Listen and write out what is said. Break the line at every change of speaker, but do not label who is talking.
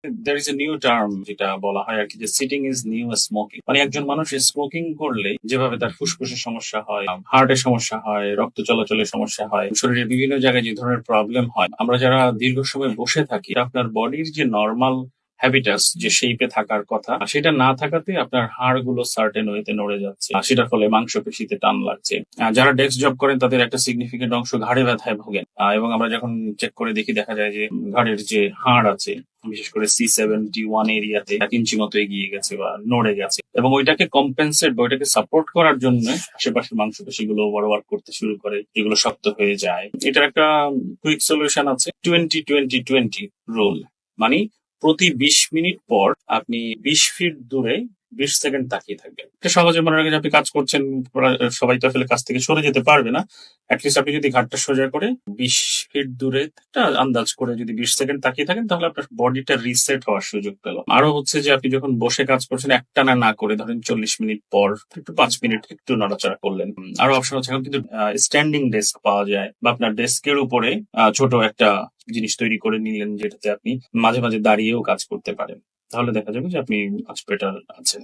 there is a new term যেটা বলা হয় আরকি যে সিটিং ইজ নিউ স্মোকিং। মানে একজন মানুষ স্মোকিং করলে যেভাবে তার ফুসফুসের সমস্যা হয়, হার্টের সমস্যা হয়, রক্ত চলাচলের সমস্যা হয়, শরীরের বিভিন্ন জায়গায় যে ধরনের প্রবলেম হয়, আমরা যারা দীর্ঘ সময় বসে থাকি, আপনার বডির যে নরমাল হ্যাবিটাস যে শেপে থাকার কথা সেটা না থাকাতে আপনার হাড়গুলো সার্টেন ওয়েতে নড়ে যাচ্ছে। সেটার ফলে মাংসপেশিতে টান লাগছে। যারা ডেস্ক জব করেন তাদের একটা সিগনিফিকেন্ট অংশ ঘাড়ে ব্যথায় ভোগেন। এবং আমরা যখন চেক করে দেখি দেখা যায় যে ঘাড়ের যে হাড় আছে বিশেষ করে C71 এরিয়াতে 1 ইঞ্চি মতো এগিয়ে গেছে বা নড়ে গেছে, এবং ওইটাকে কম্পেনসেট বা ওইটাকে সাপোর্ট করার জন্য আশেপাশের মাংসপেশিগুলো ওভারওয়ার্ক করতে শুরু করে, যেগুলো শক্ত হয়ে যায়। এটার একটা কুইক সলিউশন আছে, 20-20-20 রুল। মানে প্রতি 20 মিনিট পর আপনি 20 ফিট দূরে 20 সেকেন্ড তাকিয়ে থাকবেন। এটা সহজে মনে রাখেন যে আপনি কাজ করছেন, সবাই তো আসলে কাজ থেকে সরে যেতে পারবে না। অ্যাটলিস্ট আপনি যদি ঘাটটা সোজা করে 20 ফিট দূরে একটা আন্দাজ করে যদি 20 সেকেন্ড তাকিয়ে থাকেন তাহলে আপনার বডিটা রিসেট হওয়ার সুযোগ পেল। আরো হচ্ছে যে আপনি যখন বসে কাজ করছেন একটানা না করে ধরেন 40 মিনিট পর একটু 5 মিনিট একটু নড়াচড়া করলেন। আরো অপশন হচ্ছে এখন কিন্তু স্ট্যান্ডিং ডেস্ক পাওয়া যায়, বা আপনার ডেস্কের উপরে ছোট একটা জিনিস তৈরি করে নিলেন যেটাতে আপনি মাঝে মাঝে দাঁড়িয়েও কাজ করতে পারেন। তাহলে দেখা যাবে যে আপনি কাজ বেটার আছেন।